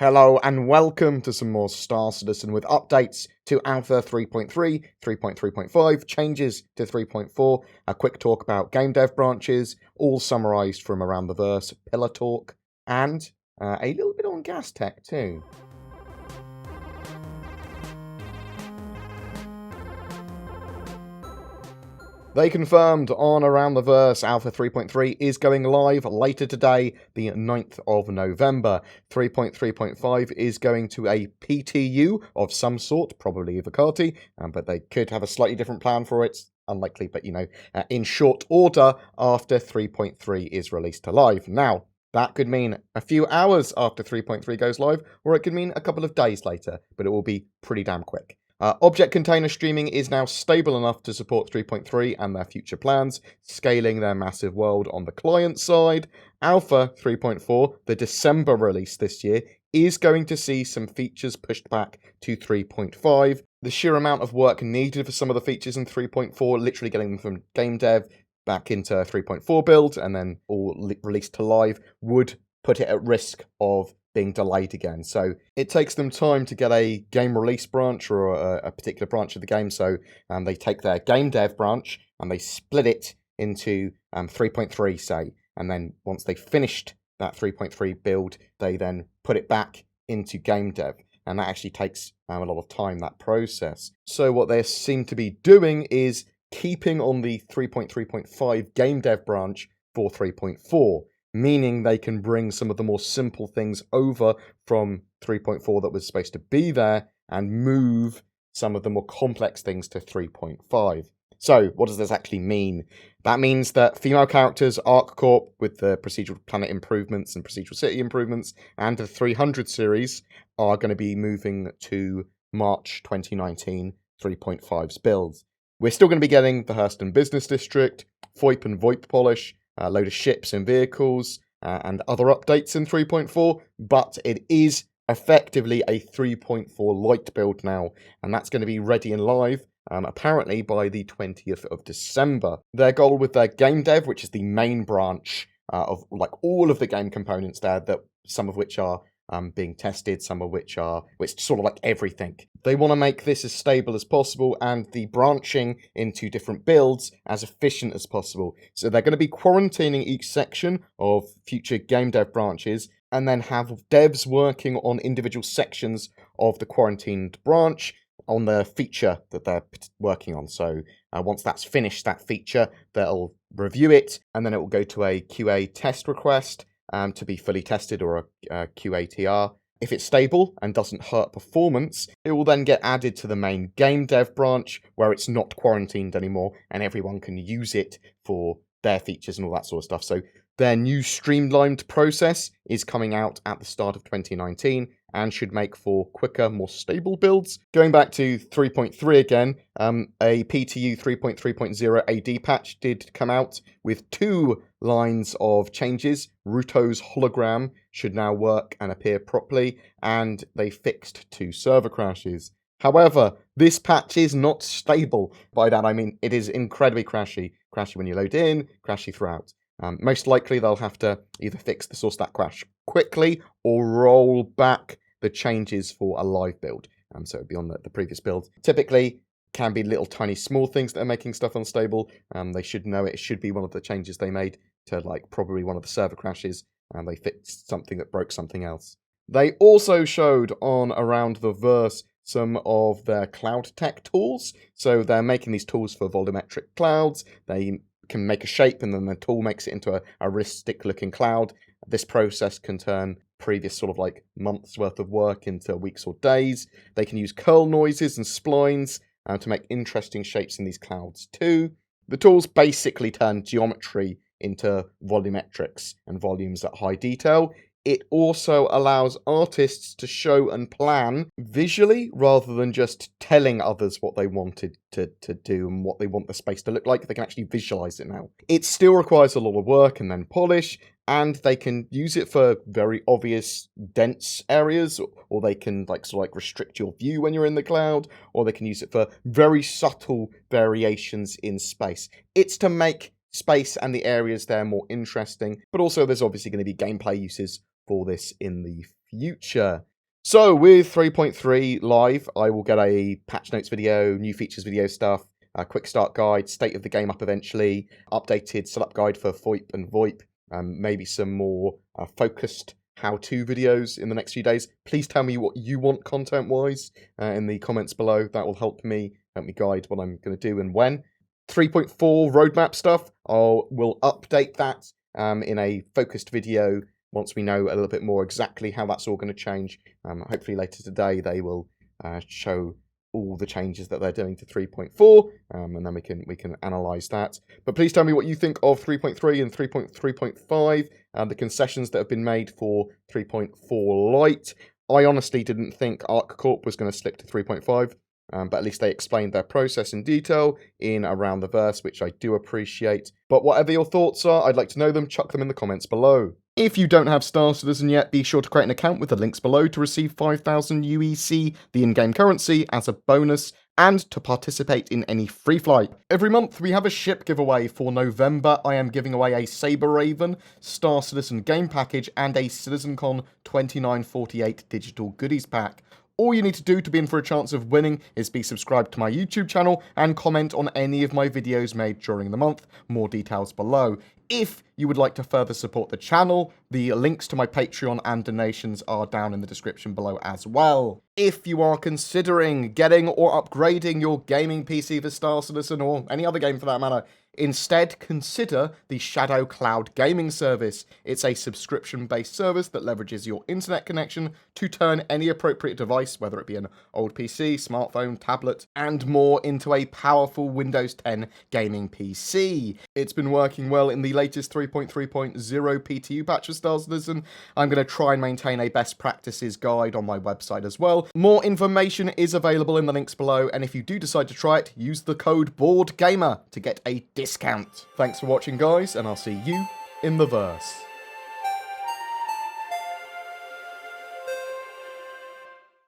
Hello and welcome to some more Star Citizen with updates to Alpha 3.3, 3.3.5, changes to 3.4, a quick talk about game dev branches, all summarised from around the verse, pillar talk, and a little bit on gas tech too. They confirmed on Around the Verse Alpha 3.3 is going live later today, the 9th of November. 3.3.5 is going to a PTU of some sort, probably Ivocati, but they could have a slightly different plan for it. Unlikely, but in short order after 3.3 is released to live. Now, that could mean a few hours after 3.3 goes live, or it could mean a couple of days later, but it will be pretty damn quick. Object container streaming is now stable enough to support 3.3 and their future plans, scaling their massive world on the client side. Alpha 3.4, the December release this year, is going to see some features pushed back to 3.5. The sheer amount of work needed for some of the features in 3.4, literally getting them from game dev back into 3.4 build and then all released to live, would put it at risk of being delayed again. So it takes them time to get a game release branch or a particular branch of the game. So they take their game dev branch and they split it into 3.3, say. And then once they've finished that 3.3 build, they then put it back into game dev. And that actually takes a lot of time, that process. So what they seem to be doing is keeping on the 3.3.5 game dev branch for 3.4. Meaning they can bring some of the more simple things over from 3.4 that was supposed to be there and move some of the more complex things to 3.5. So, what does this actually mean? That means that female characters, ArcCorp, with the procedural planet improvements and procedural city improvements, and the 300 series are going to be moving to March 2019 3.5's builds. We're still going to be getting the Hurston Business District, FOIP and VoIP polish, a load of ships and vehicles, and other updates in 3.4, but it is effectively a 3.4 light build now, and that's going to be ready and live, apparently by the 20th of December. Their goal with their game dev, which is the main branch of like all of the game components there, that some of which are being tested, some of which sort of like everything. They want to make this as stable as possible and the branching into different builds as efficient as possible. So they're going to be quarantining each section of future game dev branches and then have devs working on individual sections of the quarantined branch on the feature that they're working on. So once that's finished, that feature, they'll review it and then it will go to a QA test request to be fully tested, or a QATR. If it's stable and doesn't hurt performance, it will then get added to the main game dev branch where it's not quarantined anymore and everyone can use it for their features and all that sort of stuff. So their new streamlined process is coming out at the start of 2019 and should make for quicker, more stable builds. Going back to 3.3 again, a PTU 3.3.0 AD patch did come out with 2 lines of changes. Ruto's hologram should now work and appear properly, and they fixed 2 server crashes. However, this patch is not stable. By that I mean it is incredibly crashy. Crashy when you load in, crashy throughout. Most likely they'll have to either fix the source of that crash quickly or roll back the changes for a live build. So it'd be on the previous build. Typically, can be little tiny small things that are making stuff unstable. They should know it should be one of the changes they made to like probably one of the server crashes, and they fixed something that broke something else. They also showed on Around the Verse some of their cloud tech tools. So they're making these tools for volumetric clouds. They can make a shape and then the tool makes it into a realistic looking cloud. This process can turn previous sort of like months worth of work into weeks or days. They can use curl noises and splines to make interesting shapes in these clouds too. The tools basically turn geometry into volumetrics and volumes at high detail. It also allows artists to show and plan visually rather than just telling others what they wanted to do and what they want the space to look like. They can actually visualize it now. It still requires a lot of work and then polish, and they can use it for very obvious dense areas, or they can restrict your view when you're in the cloud, or they can use it for very subtle variations in space. It's to make space and the areas there more interesting, but also there's obviously going to be gameplay uses for this in the future. So with 3.3 live, I will get a patch notes video, new features video stuff, a quick start guide, state of the game up eventually, updated setup guide for VoIP and VoIP, maybe some more focused how-to videos in the next few days. Please tell me what you want content-wise in the comments below. That will help me guide what I'm going to do and when. 3.4 roadmap stuff, we'll update that in a focused video once we know a little bit more exactly how that's all going to change. Hopefully later today they will show all the changes that they're doing to 3.4, and then we can analyze that. But please tell me what you think of 3.3 and 3.3.5, the concessions that have been made for 3.4 Lite. I honestly didn't think ArcCorp was going to slip to 3.5, but at least they explained their process in detail in Around the Verse, which I do appreciate. But whatever your thoughts are, I'd like to know them. Chuck them in the comments below. If you don't have Star Citizen yet, be sure to create an account with the links below to receive 5,000 UEC, the in-game currency, as a bonus, and to participate in any free flight. Every month we have a ship giveaway. For November, I am giving away a Saber Raven, Star Citizen game package, and a CitizenCon 2948 digital goodies pack. All you need to do to be in for a chance of winning is be subscribed to my YouTube channel and comment on any of my videos made during the month. More details below. If you would like to further support the channel, the links to my Patreon and donations are down in the description below as well. If you are considering getting or upgrading your gaming PC for Star Citizen or any other game for that matter, instead consider the Shadow Cloud gaming service. It's a subscription-based service that leverages your internet connection to turn any appropriate device, whether it be an old PC, smartphone, tablet, and more, into a powerful Windows 10 gaming PC. It's been working well in the latest 3.3.0 PTU patch of Star Citizen. I'm going to try and maintain a best practices guide on my website as well. More information is available in the links below, and if you do decide to try it, use the code BoredGamer to get a discount. Thanks for watching, guys, and I'll see you in the verse.